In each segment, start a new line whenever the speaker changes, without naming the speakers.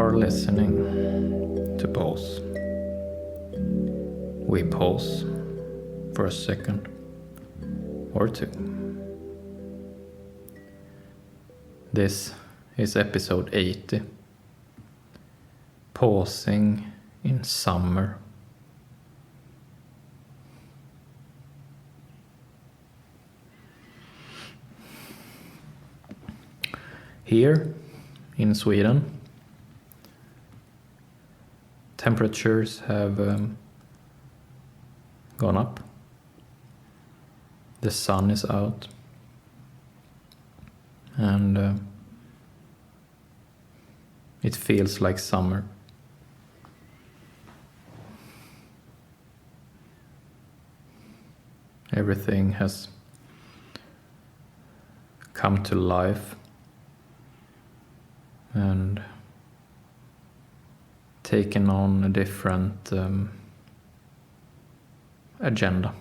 are listening to pause. We pause for a second or two. This is episode 80. Pausing in summer. Here in Sweden, temperatures have gone up. The sun is out, and it feels like summer. Everything has come to life and taken on a different agenda.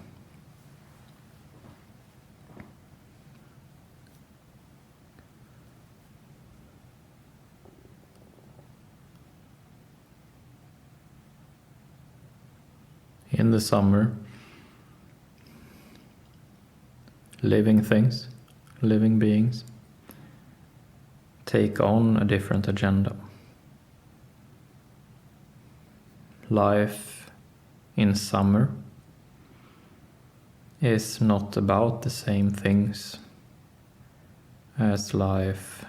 In the summer, living things, living beings, take on a different agenda. Life in summer is not about the same things as life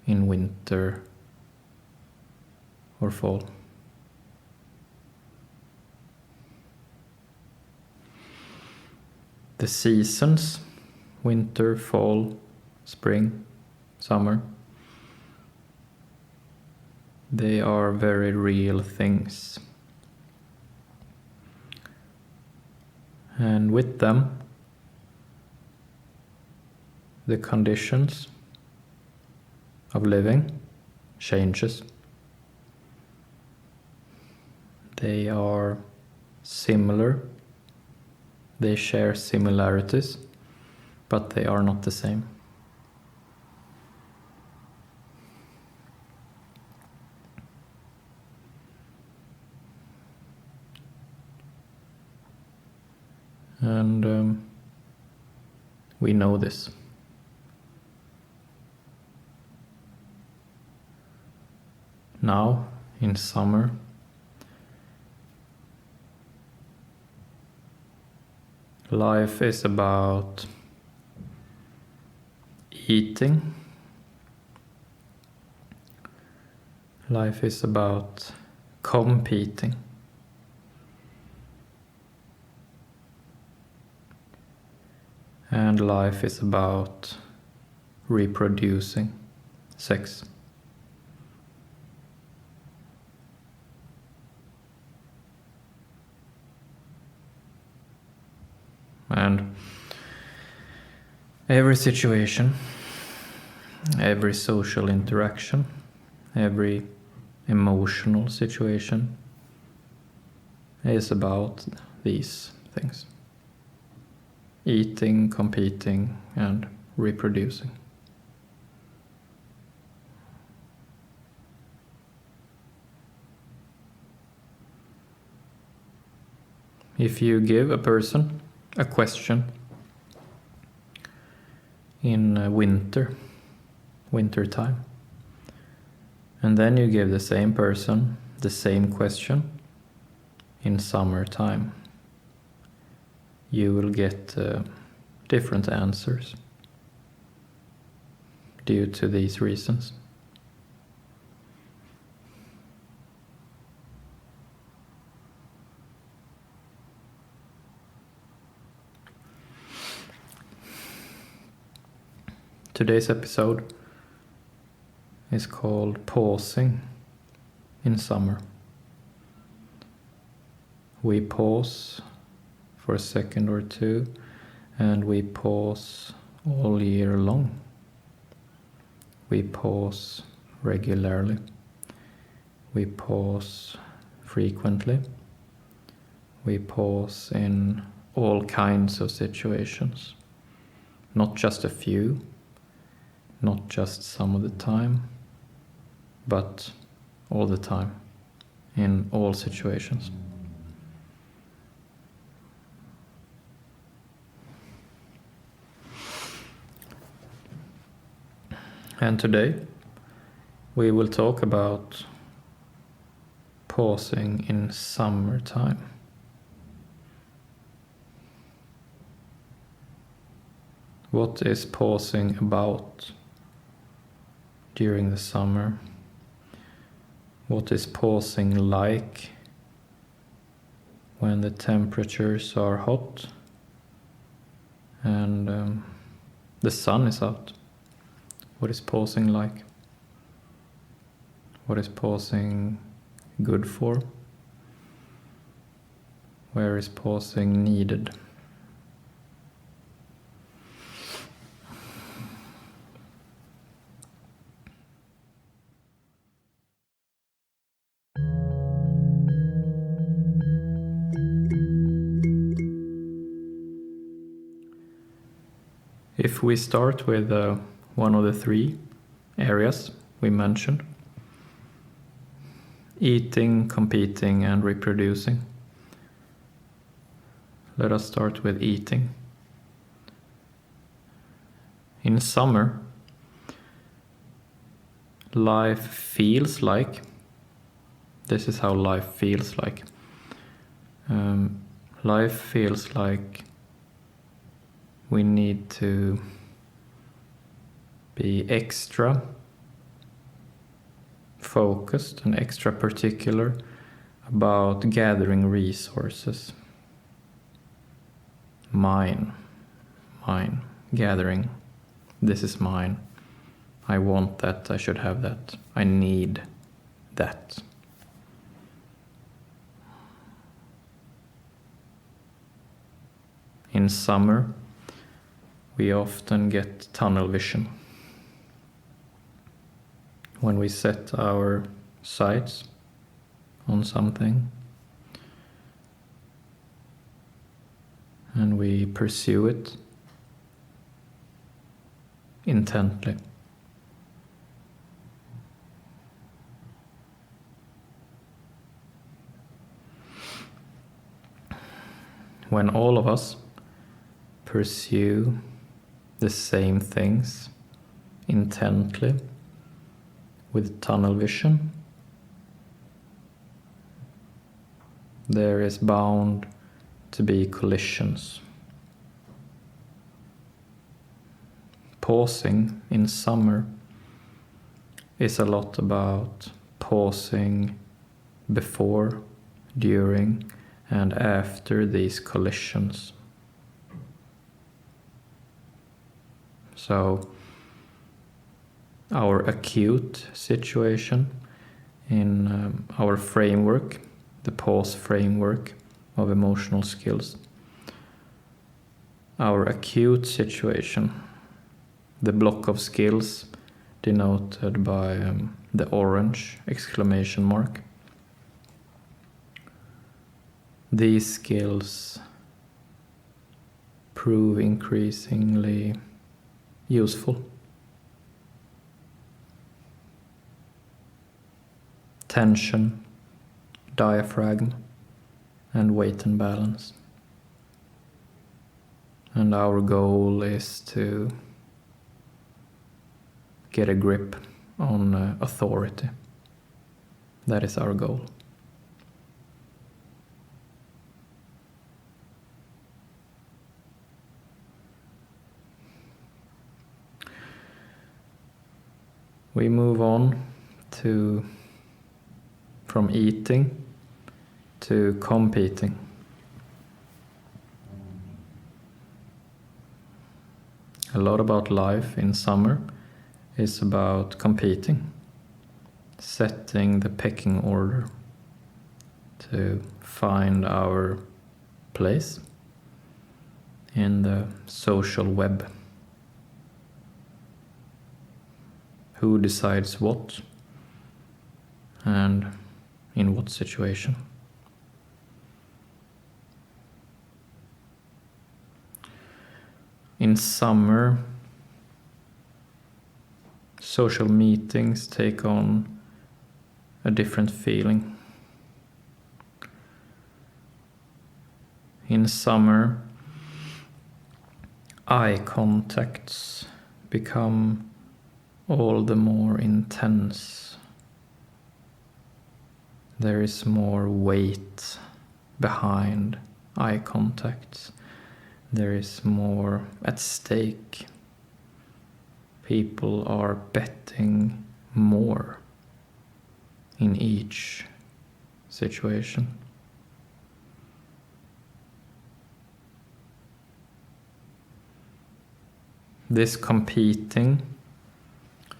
in winter or fall. The seasons, winter, fall, spring, summer, they are very real things. And with them, the conditions of living changes. They are similar. They share similarities, but they are not the same. And we know this. Now, in summer, life is about eating. Life is about competing. And life is about reproducing, sex. And every situation, every social interaction, every emotional situation is about these things. Eating, competing, and reproducing. If you give a person a question in winter time, and then you give the same person the same question in summertime, you will get different answers due to these reasons. Today's episode is called Pausing in Summer. We pause for a second or two, and we pause all year long. We pause regularly. We pause frequently. We pause in all kinds of situations. Not just a few, not just some of the time, but all the time, in all situations. And today we will talk about pausing in summertime. What is pausing about during the summer? What is pausing like when the temperatures are hot and the sun is out? What is pausing like? What is pausing good for? Where is pausing needed? If we start with one of the three areas we mentioned, eating, competing, and reproducing. Let us start with eating. In summer, life feels like, this is how life feels like. Life feels like we need to be extra focused and extra particular about gathering resources. Mine, gathering. This is mine. I want that, I should have that. I need that. In summer, we often get tunnel vision. When we set our sights on something and we pursue it intently. When all of us pursue the same things intently with tunnel vision, there is bound to be collisions. Pausing in summer is a lot about pausing before, during, and after these collisions. So, our acute situation in our framework, the pause framework of emotional skills, our acute situation, the block of skills denoted by the orange exclamation mark. These skills prove increasingly useful. Tension, diaphragm, and weight and balance. And our goal is to get a grip on authority. That is our goal. We move on from eating to competing. A lot about life in summer is about competing, setting the pecking order to find our place in the social web. Who decides what and in what situation? In summer, social meetings take on a different feeling. In summer, eye contacts become all the more intense. There is more weight behind eye contacts. There is more at stake. People are betting more in each situation. This competition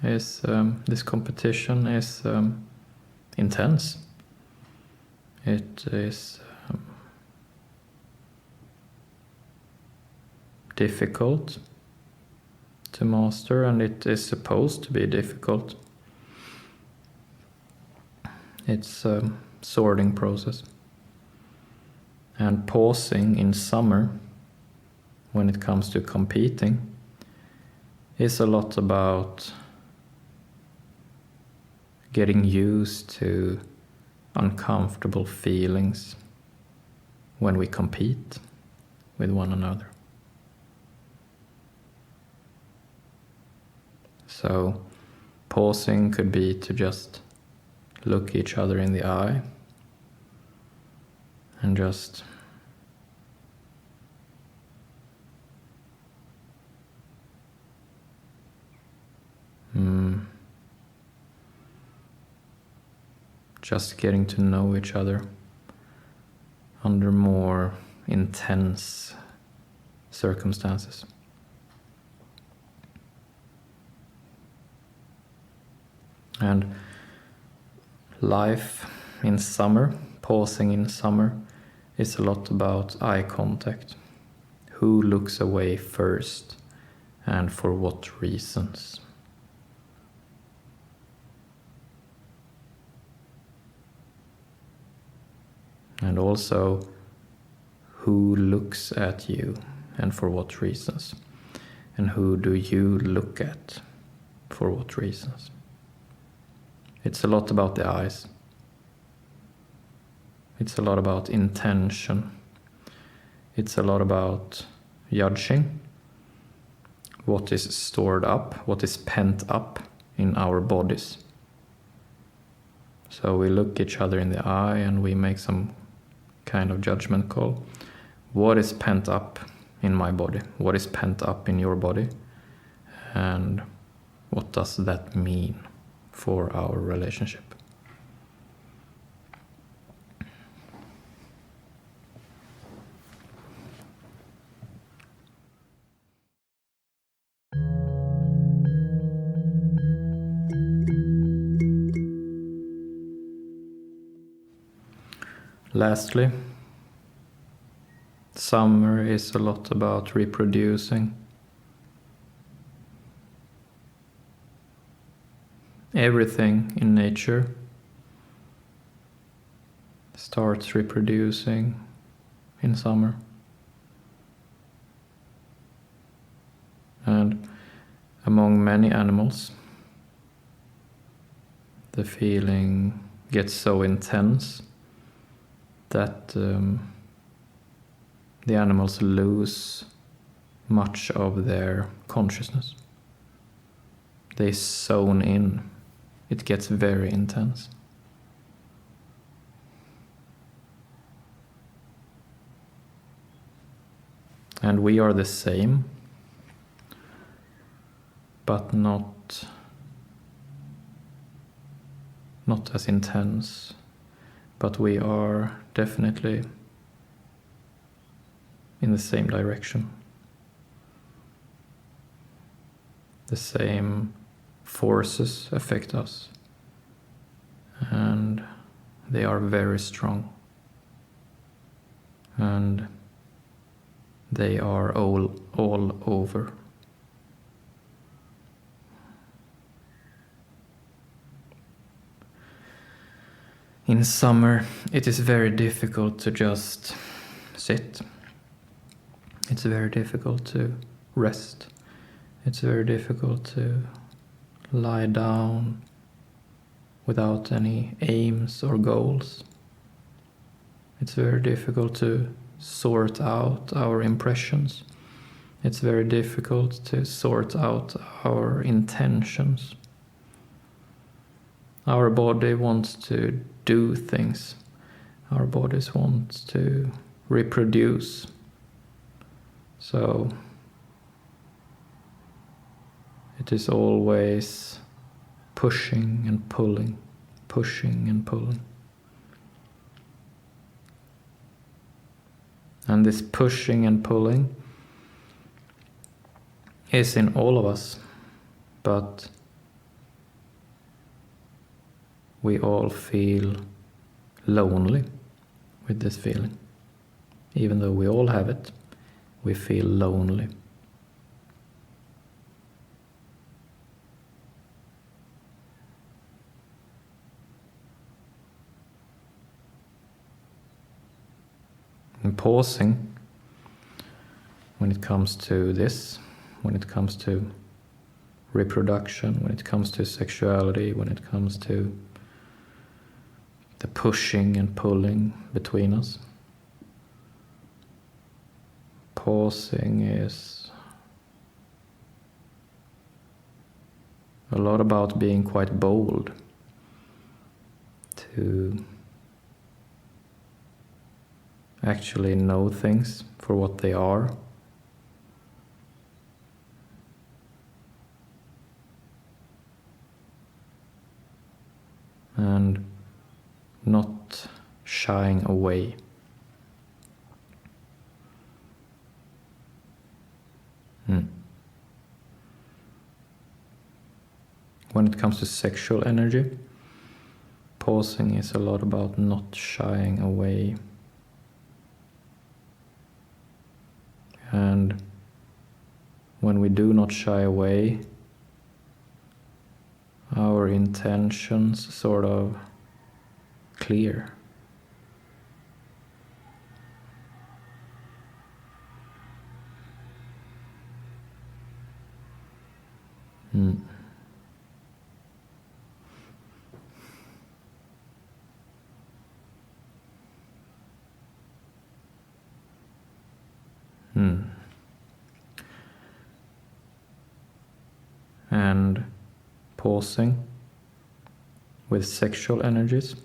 is intense. It is difficult to master, and it is supposed to be difficult. It's a sorting process. And pausing in summer, when it comes to competing, is a lot about getting used to uncomfortable feelings when we compete with one another. So pausing could be to just look each other in the eye and just getting to know each other under more intense circumstances. And life in summer, pausing in summer, is a lot about eye contact. Who looks away first and for what reasons? And also, who looks at you and for what reasons? And who do you look at for what reasons? It's a lot about the eyes. It's a lot about intention. It's a lot about judging what is stored up, what is pent up in our bodies. So we look each other in the eye and we make some kind of judgment call. What is pent up in my body? What is pent up in your body? And what does that mean for our relationship? Lastly, summer is a lot about reproducing. Everything in nature starts reproducing in summer. And among many animals, the feeling gets so intense that the animals lose much of their consciousness. They zone in. It gets very intense. And we are the same, but not as intense. But we are definitely in the same direction. The same forces affect us, and they are very strong. And they are all over. In summer, it is very difficult to just sit. It's very difficult to rest. It's very difficult to lie down without any aims or goals. It's very difficult to sort out our impressions. It's very difficult to sort out our intentions. Our body wants to do things. Our bodies want to reproduce. So it is always pushing and pulling, pushing and pulling. And this pushing and pulling is in all of us, but we all feel lonely with this feeling. Even though we all have it, we feel lonely. And pausing, when it comes to this, when it comes to reproduction, when it comes to sexuality, when it comes to the pushing and pulling between us, pausing is a lot about being quite bold, to actually know things for what they are. And not shying away. When it comes to sexual energy, pausing is a lot about not shying away. And when we do not shy away, our intentions sort of clear. And pausing with sexual energies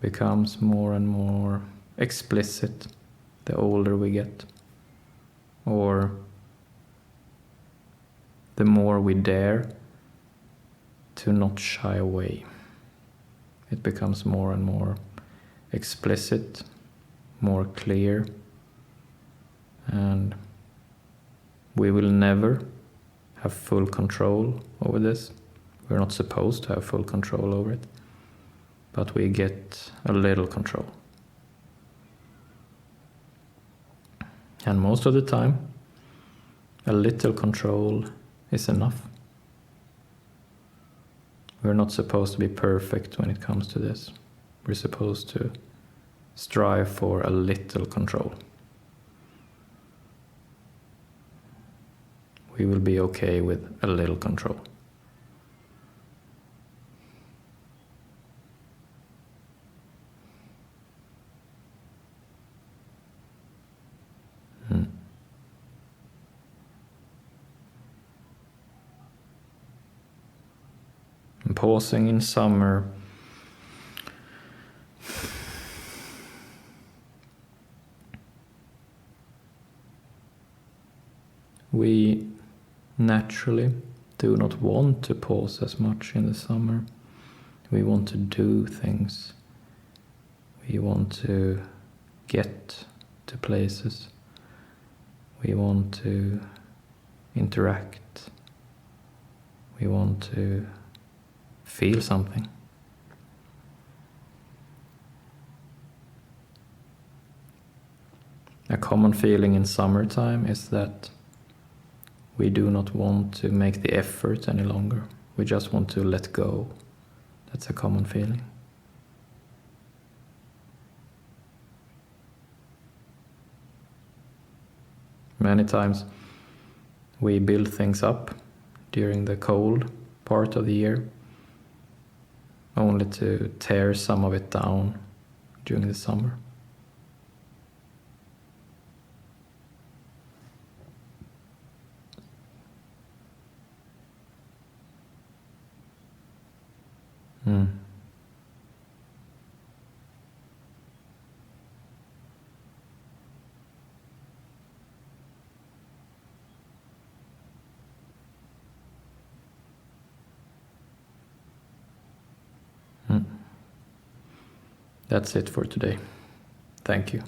becomes more and more explicit the older we get, or the more we dare to not shy away. It becomes more and more explicit, more clear, and we will never have full control over this. We're not supposed to have full control over it, but we get a little control. And most of the time, a little control is enough. We're not supposed to be perfect when it comes to this. We're supposed to strive for a little control. We will be okay with a little control. And pausing in summer, we naturally do not want to pause as much in the summer. We want to do things. We want to get to places. We want to interact. We want to feel something. A common feeling in summertime is that we do not want to make the effort any longer. We just want to let go. That's a common feeling. Many times we build things up during the cold part of the year, only to tear some of it down during the summer. Mm. Mm. That's it for today. Thank you.